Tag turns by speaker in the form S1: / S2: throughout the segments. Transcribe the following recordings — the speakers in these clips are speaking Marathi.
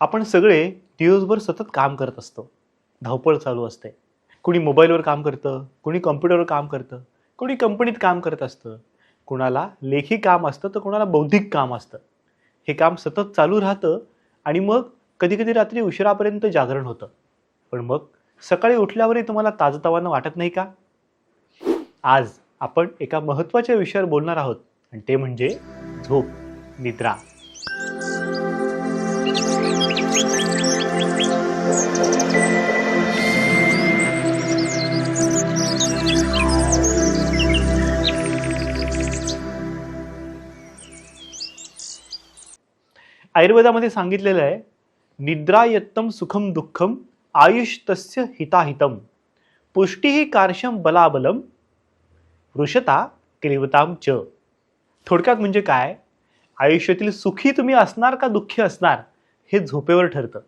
S1: आपण सगळे दिवसभर सतत काम करत असतो. धावपळ चालू असते. कुणी मोबाईलवर काम करतं, कुणी कॉम्प्युटरवर काम करतं, कुणी कंपनीत काम करत असतं, कुणाला लेखी काम असतं तर कुणाला बौद्धिक काम असतं. हे काम सतत चालू राहतं आणि मग कधी-कधी रात्री उशिरापर्यंत जागरण होतं. पण मग सकाळी उठल्यावरही तुम्हाला ताजंतवानं वाटत नाही का? आज आपण एका महत्त्वाच्या विषयावर बोलणार आहोत आणि ते म्हणजे झोप, निद्रा. आयुर्वेदामध्ये सांगितलेलं आहे, निद्रायत्तम सुखम दुःखम आयुष तस्य हिताहितम पुष्टिही कार्शम बलाबलम वृषता क्लीवताम च. थोडक्यात म्हणजे काय? आयुष्यातील सुखी तुम्ही असणार का दुःखी असणार हे झोपेवर ठरतं.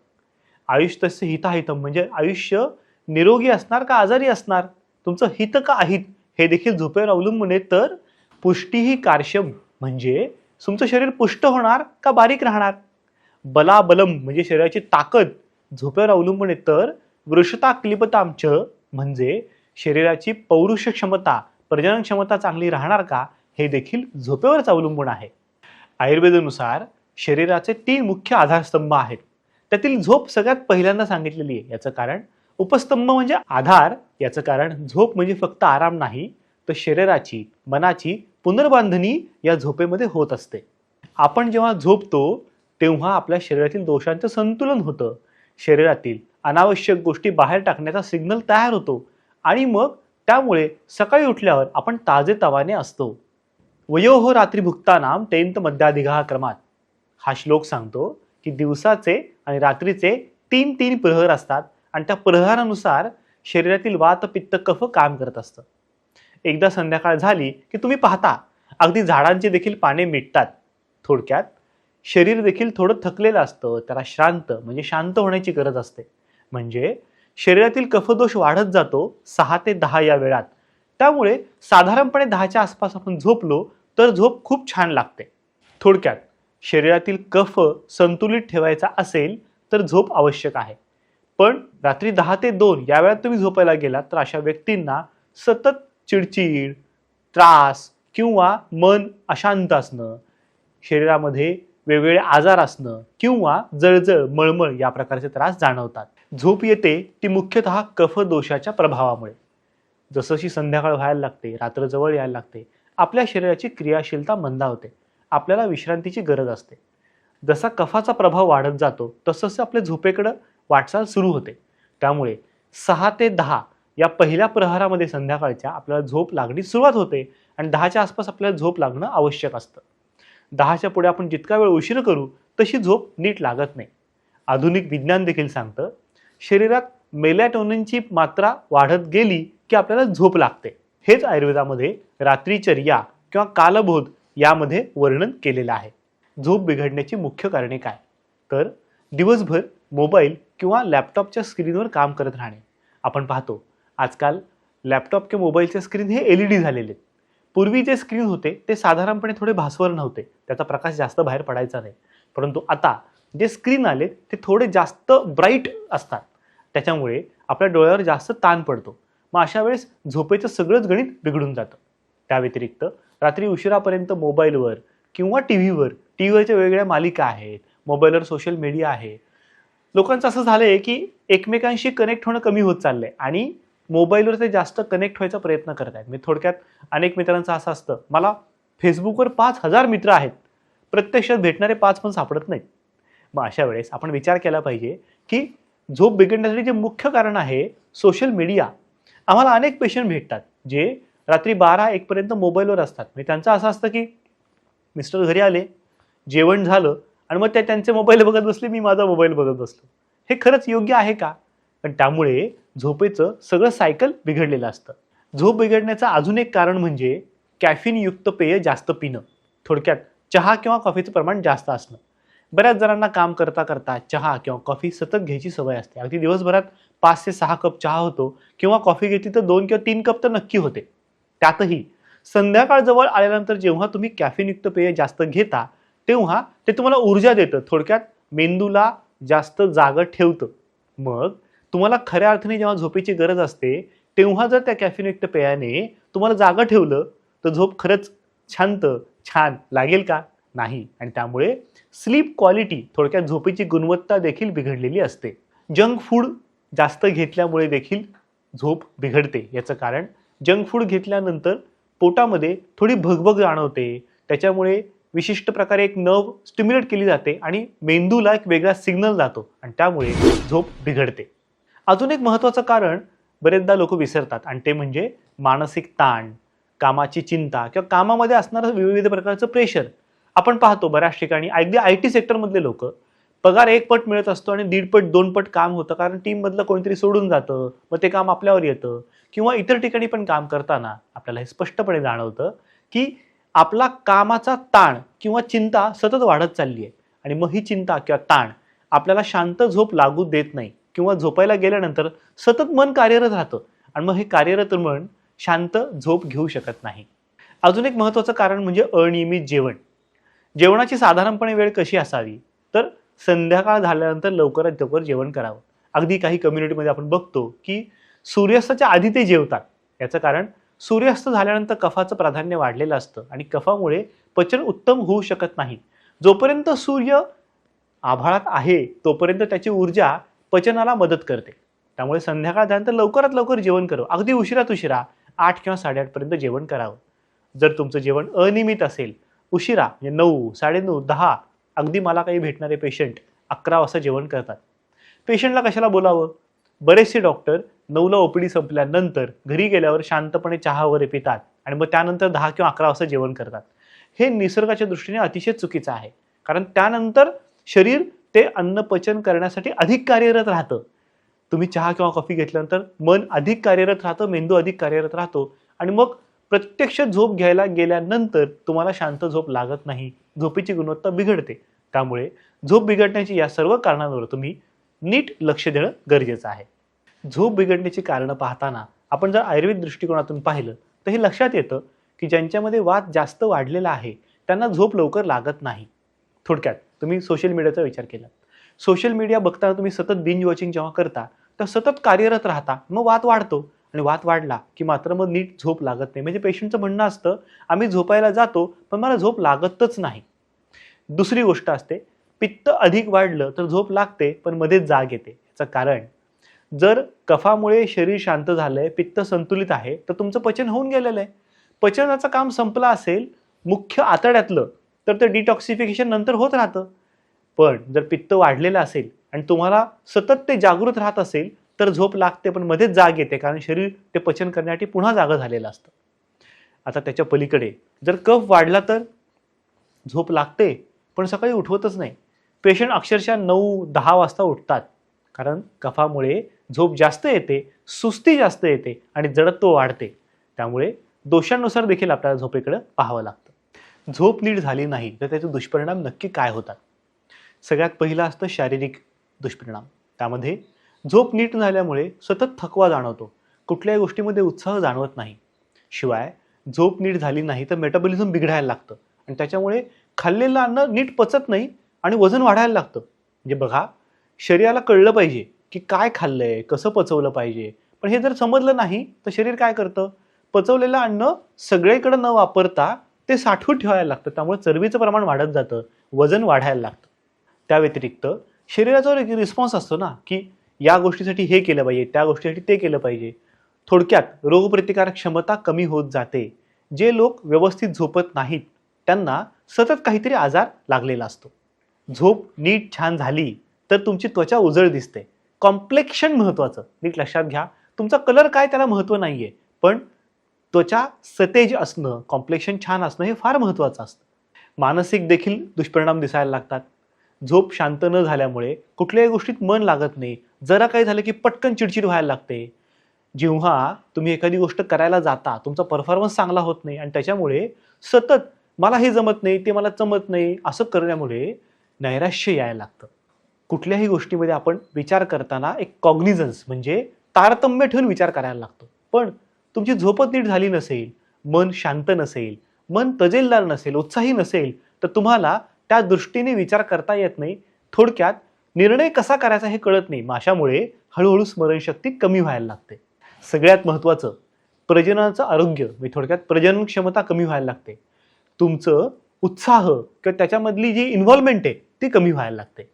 S1: आयुष तस्य हिताहितम म्हणजे आयुष्य निरोगी असणार का आजारी असणार, तुमचं हित का अहित हे देखील झोपेवर अवलंबून आहे. तर पुष्टिही कार्शम म्हणजे तुमचं शरीर पुष्ट होणार का बारीक राहणार. बलाबलम म्हणजे शरीराची ताकद झोपेवर अवलंबून आहे. तर वृषता क्लिपताम च म्हणजे शरीराची पौरुष क्षमता, प्रजनन क्षमता चांगली राहणार का हे देखील झोपेवरच अवलंबून आहे. आयुर्वेदानुसार शरीराचे 3 मुख्य आधारस्तंभ आहेत. त्यातील झोप सगळ्यात पहिल्यांदा सांगितलेली आहे. याचं कारण उपस्तंभ म्हणजे आधार. याचं कारण झोप म्हणजे फक्त आराम नाही, तर शरीराची, मनाची पुनर्बांधणी या झोपेमध्ये होत असते. आपण जेव्हा झोपतो तेव्हा आपल्या शरीरातील दोषांचं संतुलन होतं. शरीरातील अनावश्यक गोष्टी बाहेर टाकण्याचा सिग्नल तयार होतो आणि मग त्यामुळे सकाळी उठल्यावर आपण ताजेतवाने असतो. वयोहो रात्री भुक्तानाम तेंत मध्याधिघा क्रमात हा श्लोक सांगतो की दिवसाचे आणि रात्रीचे 3 प्रहर असतात आणि त्या प्रहरानुसार शरीरातील वात पित्त कफ काम करत असतं. एकदा संध्याकाळ झाली की तुम्ही पाहता अगदी झाडांची देखील पाने मिटतात. थोडक्यात शरीर देखील थोडं थकलेलं असतं, त्याला श्रांत म्हणजे शांत होण्याची गरज असते. म्हणजे शरीरातील कफदोष वाढत जातो 6 ते 10 या वेळात. त्यामुळे साधारणपणे 10च्या आसपास आपण झोपलो तर झोप खूप छान लागते. थोडक्यात शरीरातील कफ संतुलित ठेवायचा असेल तर झोप आवश्यक आहे. पण रात्री 10 ते 2 या वेळात तुम्ही झोपायला गेलात तर अशा व्यक्तींना सतत चिडचिड, त्रास किंवा मन अशांत असणं, शरीरामध्ये वेगवेगळे आजार असणं किंवा जळजळ, मळमळ या प्रकारचे त्रास जाणवतात. झोप येते ती मुख्यतः कफ दोषाच्या प्रभावामुळे. जसशी संध्याकाळ व्हायला लागते, रात्र जवळ यायला लागते, आपल्या शरीराची क्रियाशीलता मंदावते. आपल्याला विश्रांतीची गरज असते. जसा कफाचा प्रभाव वाढत जातो तसं आपल्या झोपेकडे वाटचाल सुरू होते. त्यामुळे 6 ते 10 या पहिल्या प्रहरामध्ये संध्याकाळच्या आपल्याला झोप लागणी सुरुवात होते आणि 10च्या आसपास आपल्याला झोप लागणं आवश्यक असतं. 10च्या पुढे आपण जितका वेळ उशीर करू तशी झोप नीट लागत नाही. आधुनिक विज्ञान देखील सांगतं, शरीरात मेलॅटोनिनची मात्रा वाढत गेली की आपल्याला झोप लागते. हेच आयुर्वेदामध्ये रात्रीचर्या किंवा कालबोध यामध्ये वर्णन केलेलं आहे. झोप बिघडण्याची मुख्य कारणे काय? तर दिवसभर मोबाईल किंवा लॅपटॉपच्या स्क्रीनवर काम करत राहणे. आपण पाहतो आजकाल लॅपटॉप किंवा मोबाईलचे स्क्रीन हे LED झालेले आहेत. पूर्वी जे स्क्रीन होते ते साधारणपणे थोडे भास्वर नव्हते, त्याचा प्रकाश जास्त बाहेर पडायचा नाही. परंतु आता जे स्क्रीन आलेत ते थोडे जास्त ब्राईट असतात. त्याच्यामुळे आपल्या डोळ्यावर जास्त ताण पडतो. मग अशा वेळेस झोपेचं सगळंच गणित बिघडून जातं. त्या व्यतिरिक्त रात्री उशिरापर्यंत मोबाईलवर किंवा टीव्हीवरच्या वेगवेगळ्या मालिका आहेत, मोबाईलवर सोशल मीडिया आहे. लोकांचं असं झालंय की एकमेकांशी कनेक्ट होणं कमी होत चाललंय आणि मोबाईलवर ते जास्त कनेक्ट व्हायचा प्रयत्न करत आहेत. म्हणजे थोडक्यात अनेक मित्रांचं असं असतं, मला फेसबुकवर 5,000 मित्र आहेत, प्रत्यक्षात भेटणारे 5 पण सापडत नाहीत. मग अशा वेळेस आपण विचार केला पाहिजे की झोप बिघडण्यासाठी जे मुख्य कारण आहे सोशल मीडिया. आम्हाला अनेक पेशंट भेटतात जे रात्री 12-1 पर्यंत मोबाईलवर असतात. म्हणजे त्यांचं असं असतं की मिस्टर घरी आले, जेवण झालं आणि मग त्यांचे मोबाईल बघत बसले, मी माझा मोबाईल बघत बसलो. हे खरंच योग्य आहे का? पण त्यामुळे झोपेचं सगळं सायकल बिघडलेलं असतं. झोप बिघडण्याचं अजून एक कारण म्हणजे कॅफीनयुक्त पेय जास्त पिणं. थोडक्यात चहा किंवा कॉफीचं प्रमाण जास्त असणं. बऱ्याच जणांना काम करता करता चहा किंवा कॉफी सतत घ्यायची सवय असते. अगदी दिवसभरात 5 ते 6 कप चहा होतो किंवा कॉफी घेतली तर 2 किंवा 3 कप तर नक्की होते. त्यातही संध्याकाळ जवळ आल्यानंतर जेव्हा तुम्ही कॅफीनयुक्त पेय जास्त घेता तेव्हा ते तुम्हाला ऊर्जा देतं. थोडक्यात मेंदूला जास्त जागं ठेवतं. मग तुम्हाला खऱ्या अर्थाने जेव्हा झोपेची गरज असते तेव्हा जर त्या कॅफेनयुक्त पेयाने तुम्हाला जागं ठेवलं तर झोप खरंच शांत छान लागेल का? नाही. आणि त्यामुळे स्लीप क्वालिटी थोडक्यात झोपेची गुणवत्ता देखील बिघडलेली असते. जंक फूड जास्त घेतल्यामुळे देखील झोप बिघडते. याचं कारण जंक फूड घेतल्यानंतर पोटामध्ये थोडी भगभग जाणवते. त्याच्यामुळे विशिष्ट प्रकारे एक नर्व स्टिम्युलेट केली जाते आणि मेंदूला एक वेगळा सिग्नल जातो आणि त्यामुळे झोप बिघडते. अजून एक महत्त्वाचं कारण बरेचदा लोक विसरतात आणि ते म्हणजे मानसिक ताण, कामाची चिंता किंवा कामामध्ये असणारं विविध प्रकारचं प्रेशर. आपण पाहतो बऱ्याच ठिकाणी अगदी IT सेक्टरमधले लोक पगार 1 पट मिळत असतो आणि 1.5 पट 2 पट काम होतं कारण टीममधलं कोणीतरी सोडून जातं, मग ते काम आपल्यावर येतं. किंवा इतर ठिकाणी पण काम करताना आपल्याला हे स्पष्टपणे जाणवतं की आपला कामाचा ताण किंवा चिंता सतत वाढत चालली आहे आणि मग ही चिंता किंवा ताण आपल्याला शांत झोप लागू देत नाही किंवा झोपायला गेल्यानंतर सतत मन कार्यरत राहतं आणि मग हे कार्यरत मन शांत झोप घेऊ शकत नाही. अजून एक महत्त्वाचं कारण म्हणजे अनियमित जेवण. जेवणाची साधारणपणे वेळ कशी असावी तर संध्याकाळ झाल्यानंतर लवकरात लवकर जेवण करावं. अगदी काही कम्युनिटीमध्ये आपण बघतो की सूर्यास्ताच्या आधी ते जेवतात. याचं कारण सूर्यास्त झाल्यानंतर कफाचं प्राधान्य वाढलेलं असतं आणि कफामुळे पचन उत्तम होऊ शकत नाही. जोपर्यंत सूर्य आभाळात आहे तोपर्यंत त्याची ऊर्जा पचनाला मदत करते. त्यामुळे संध्याकाळ झाल्यानंतर लवकरात लवकर जेवण करावं. अगदी उशिरात उशिरा 8 किंवा 8:30 पर्यंत जेवण करावं. जर तुमचं जेवण अनियमित असेल उशिरा म्हणजे 9, 9:30, 10 अगदी मला काही भेटणारे पेशंट 11 वाजता जेवण करतात. पेशंटला कशाला बोलावं? बरेचसे डॉक्टर 9ला OPD संपल्यानंतर घरी गेल्यावर शांतपणे चहा वगैरे पितात आणि मग त्यानंतर 10 किंवा 11 वाजता जेवण करतात. हे निसर्गाच्या दृष्टीने अतिशय चुकीचं आहे. कारण त्यानंतर शरीर ते अन्न पचन करण्यासाठी अधिक कार्यरत राहतं. तुम्ही चहा किंवा कॉफी घेतल्यानंतर मन अधिक कार्यरत राहतं, मेंदू अधिक कार्यरत राहतो आणि मग प्रत्यक्ष झोप घ्यायला गेल्यानंतर तुम्हाला शांत झोप लागत नाही, झोपेची गुणवत्ता बिघडते. त्यामुळे झोप बिघडण्याची या सर्व कारणांवर तुम्ही नीट लक्ष देणं गरजेचं आहे. झोप बिघडण्याची कारणं पाहताना आपण जर आयुर्वेद दृष्टिकोनातून पाहिलं तर हे लक्षात येतं की ज्यांच्यामध्ये वात जास्त वाढलेला आहे त्यांना झोप लवकर लागत नाही. थोडक्यात तुम्ही सोशल मीडियाचा विचार केला, सोशल मीडिया बघताना तुम्ही सतत बिंज वॉचिंग जेव्हा करता तर सतत कार्यरत राहता, मग वात वाढतो आणि वात वाढला की मात्र मग नीट झोप लागत नाही. म्हणजे पेशंटचं म्हणणं असतं आम्ही झोपायला जातो पण मला झोप लागतच नाही. दुसरी गोष्ट असते पित्त अधिक वाढलं तर झोप लागते पण मध्येच जाग येते. याचं कारण जर कफामुळे शरीर शांत झालंय, पित्त संतुलित आहे तर तुमचं पचन होऊन गेलेलं आहे. पचनाचं काम संपलं असेल मुख्य आतड्यातलं तर ते डिटॉक्सिफिकेशन नंतर होत राहतं. पण जर पित्त वाढलेलं असेल आणि तुम्हाला सतत ते जागृत राहत असेल तर झोप लागते पण मध्येच जाग येते कारण शरीर ते पचन करण्यासाठी पुन्हा जागं झालेलं असतं. आता त्याच्या पलीकडे जर कफ वाढला तर झोप लागते पण सकाळी उठवतच नाही. पेशंट अक्षरशः 9-10 वाजता उठतात कारण कफामुळे झोप जास्त येते, सुस्ती जास्त येते आणि जडत्व वाढते. त्यामुळे दोषांनुसार देखील आपल्याला झोपेकडे पाहावं लागतं. झोप नीट झाली नाही तर त्याचे दुष्परिणाम नक्की काय होतात? सगळ्यात पहिला असतं शारीरिक दुष्परिणाम. त्यामध्ये झोप नीट झाल्यामुळे सतत थकवा जाणवतो, कुठल्याही गोष्टीमध्ये उत्साह जाणवत नाही. शिवाय झोप नीट झाली नाही तर मेटाबॉलिझम बिघडायला लागतं आणि त्याच्यामुळे खाल्लेलं अन्न नीट पचत नाही आणि वजन वाढायला लागतं. म्हणजे बघा, शरीराला कळलं पाहिजे की काय खाल्लंय, कसं पचवलं पाहिजे, पण हे जर समजलं नाही तर शरीर काय करतं? पचवलेलं अन्न सगळीकडे न वापरता ते साठवून ठेवायला लागतं. त्यामुळे चरबीचं प्रमाण वाढत जातं, वजन वाढायला लागतं. त्या व्यतिरिक्त शरीराचा एक रिस्पॉन्स असतो ना की या गोष्टीसाठी हे केलं पाहिजे, त्या गोष्टीसाठी ते केलं पाहिजे. थोडक्यात रोगप्रतिकारक क्षमता कमी होत जाते. जे लोक व्यवस्थित झोपत नाहीत त्यांना सतत काहीतरी आजार लागलेला असतो. झोप नीट छान झाली तर तुमची त्वचा उजळ दिसते. कॉम्प्लेक्शन महत्त्वाचं, नीट लक्षात घ्या. तुमचा कलर काय त्याला महत्त्व नाहीये, पण त्वचा सतेज असणं, कॉम्प्लेक्शन छान असणं हे फार महत्त्वाचं असतं. मानसिक देखील दुष्परिणाम दिसायला लागतात. झोप शांत न झाल्यामुळे कुठल्याही गोष्टीत मन लागत नाही. जरा काही झालं की पटकन चिडचिड व्हायला लागते. जेव्हा तुम्ही एखादी गोष्ट करायला जाता तुमचा परफॉर्मन्स चांगला होत नाही आणि त्याच्यामुळे सतत मला हे जमत नाही, ते मला जमत नाही असं करण्यामुळे नैराश्य यायला लागतं. कुठल्याही गोष्टीमध्ये आपण विचार करताना एक कॉग्निझन्स म्हणजे तारतम्य ठेवून विचार करायला लागतो. पण तुमची झोपच नीट झाली नसेल, मन शांत नसेल, मन तजेलदार नसेल, उत्साही नसेल तर तुम्हाला त्या दृष्टीने विचार करता येत नाही. थोडक्यात निर्णय कसा करायचा हे कळत नाही. अशामुळे हळूहळू स्मरणशक्ती कमी व्हायला लागते. सगळ्यात महत्त्वाचं प्रजननाचं आरोग्य म्हणजे थोडक्यात प्रजनन क्षमता कमी व्हायला लागते. तुमचं उत्साह किंवा त्याच्यामधली जी इन्व्हॉल्वमेंट आहे ती कमी व्हायला लागते.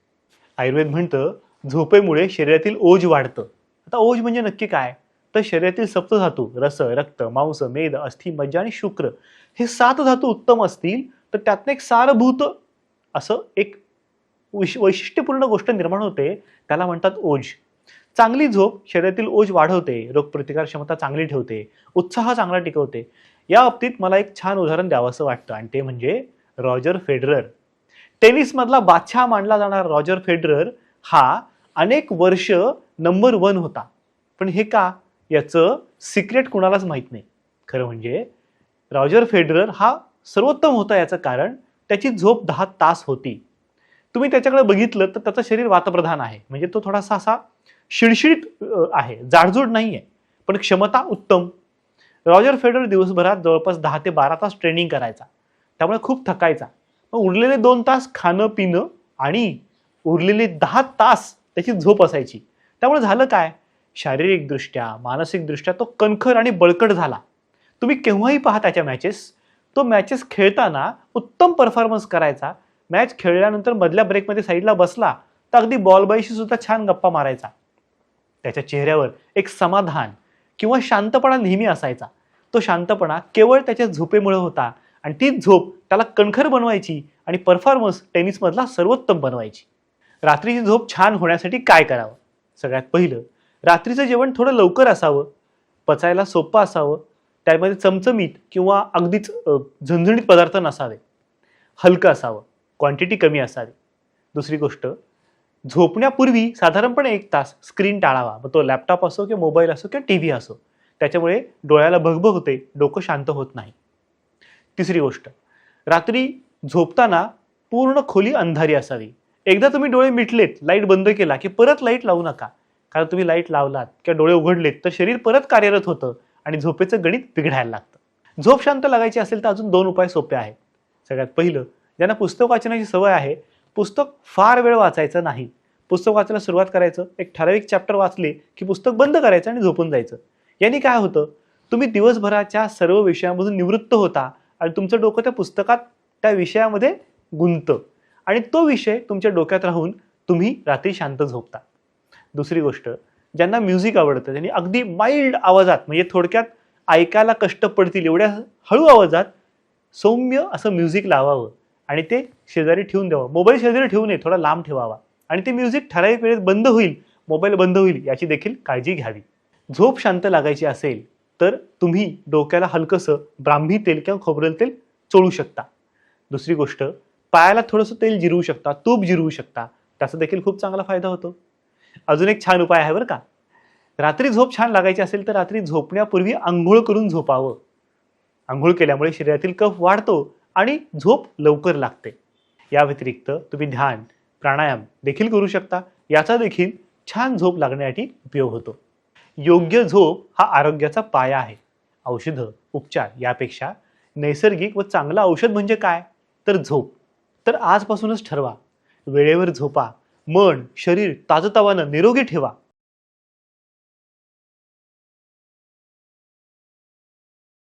S1: आयुर्वेद म्हणतं झोपेमुळे शरीरातील ओज वाढतं. आता ओज म्हणजे नक्की काय? तर शरीरातील सप्तधातू रस, रक्त, मांस, मेद, अस्थि, मज्जा आणि शुक्र हे 7 धातू उत्तम असतील तर त्यातनं एक सारभूत असं एक वैशिष्ट्यपूर्ण गोष्ट निर्माण होते, त्याला म्हणतात ओज. चांगली झोप शरीरातील ओज वाढवते, रोगप्रतिकार क्षमता चांगली ठेवते, उत्साह चांगला टिकवते. या बाबतीत मला एक छान उदाहरण द्यावंसं वाटतं आणि ते म्हणजे रॉजर फेडरर. टेनिसमधला बादशाह मानला जाणारा रॉजर फेडरर हा अनेक वर्ष नंबर 1 होता. पण हे का? याचं सिक्रेट कुणालाच माहीत नाही. खरं म्हणजे रॉजर फेडरर हा सर्वोत्तम होता याचं कारण त्याची झोप 10 तास होती. तुम्ही त्याच्याकडे बघितलं तर त्याचं शरीर वातप्रधान आहे, म्हणजे तो थोडासा असा शिडशिडीत आहे, जाडजूड नाहीये, पण क्षमता उत्तम. रॉजर फेडरर दिवसभरात जवळपास 10 ते 12 तास ट्रेनिंग करायचा, त्यामुळे खूप थकायचा. मग उरलेले 2 तास खाणं पिणं आणि उरलेले 10 तास त्याची झोप असायची. त्यामुळे झालं काय? शारीरिकदृष्ट्या मानसिकदृष्ट्या तो कणखर आणि बळकट झाला. तुम्ही केव्हाही पहा त्याच्या मॅचेस, तो मॅचेस खेळताना उत्तम परफॉर्मन्स करायचा. मॅच खेळल्यानंतर मधल्या ब्रेकमध्ये साईडला बसला तर अगदी बॉलबाईशी सुद्धा छान गप्पा मारायचा. त्याच्या चेहऱ्यावर एक समाधान किंवा शांतपणा नेहमी असायचा. तो शांतपणा केवळ त्याच्या झोपेमुळे होता आणि तीच झोप त्याला कणखर बनवायची आणि परफॉर्मन्स टेनिसमधला सर्वोत्तम बनवायची. रात्रीची झोप छान होण्यासाठी काय करावं? सगळ्यात पहिलं, रात्रीचं जेवण थोडं लवकर असावं, पचायला सोपं असावं, त्यामध्ये चमचमीत किंवा अगदीच झणझणीत पदार्थ नसावे, हलकं असावं, क्वांटिटी कमी असावी. दुसरी गोष्ट, झोपण्यापूर्वी साधारणपणे 1 तास स्क्रीन टाळावा. मग तो लॅपटॉप असो किंवा मोबाईल असो किंवा टीव्ही असो. त्याच्यामुळे डोळ्याला भगभग होते, डोकं शांत होत नाही. तिसरी गोष्ट, रात्री झोपताना पूर्ण खोली अंधारी असावी. एकदा तुम्ही डोळे मिटलेत, लाईट बंद केला की परत लाईट लावू नका. कारण तुम्ही लाईट लावलात किंवा डोळे उघडलेत तर शरीर परत कार्यरत होतं आणि झोपेचं गणित बिघडायला लागतं. झोप शांत लागायची असेल तर अजून 2 उपाय सोपे आहेत. सगळ्यात पहिलं, ज्यांना पुस्तक वाचण्याची सवय आहे, पुस्तक फार वेळ वाचायचं नाही. पुस्तक वाचायला सुरुवात करायचं, एक ठराविक चॅप्टर वाचले की पुस्तक बंद करायचं आणि झोपून जायचं. यांनी काय होतं, तुम्ही दिवसभराच्या सर्व विषयांमधून निवृत्त होता आणि तुमचं डोकं त्या पुस्तकात त्या विषयामध्ये गुंततं आणि तो विषय तुमच्या डोक्यात राहून तुम्ही रात्री शांत झोपता. दुसरी गोष्ट, ज्यांना म्युझिक आवडतं त्यांनी अगदी माइल्ड आवाजात, म्हणजे थोडक्यात ऐकायला कष्ट पडतील एवढ्या हळू आवाजात सौम्य असं म्युझिक लावावं आणि ते शेजारी ठेवून द्यावं. मोबाईल शेजारी ठेवू नये, थोडा लांब ठेवावा आणि ते म्युझिक ठराविक वेळेत बंद होईल, मोबाईल बंद होईल याची देखील काळजी घ्यावी. झोप शांत लागायची असेल तर तुम्ही डोक्याला हलकंसं ब्राह्मी तेल किंवा खोबरेल तेल चोळू शकता. दुसरी गोष्ट, पायाला थोडंसं तेल जिरवू शकता, तूप जिरवू शकता, त्याचा देखील खूप चांगला फायदा होतो. अजून एक छान उपाय आहे बरं का. रात्री झोप छान लागायची असेल तर रात्री झोपण्यापूर्वी आंघोळ करून झोपावं. आंघोळ केल्यामुळे शरीरातील कफ वाढतो आणि झोप लवकर लागते. या व्यतिरिक्त तुम्ही ध्यान, प्राणायाम देखील करू शकता. याचा देखील छान झोप लागण्यासाठी उपयोग होतो. योग्य झोप हा आरोग्याचा पाया आहे. औषधं, उपचार यापेक्षा नैसर्गिक व चांगलं औषध म्हणजे काय? तर झोप. तर आजपासूनच ठरवा, वेळेवर झोपा, मन शरीर ताजतवानं निरोगी ठेवा.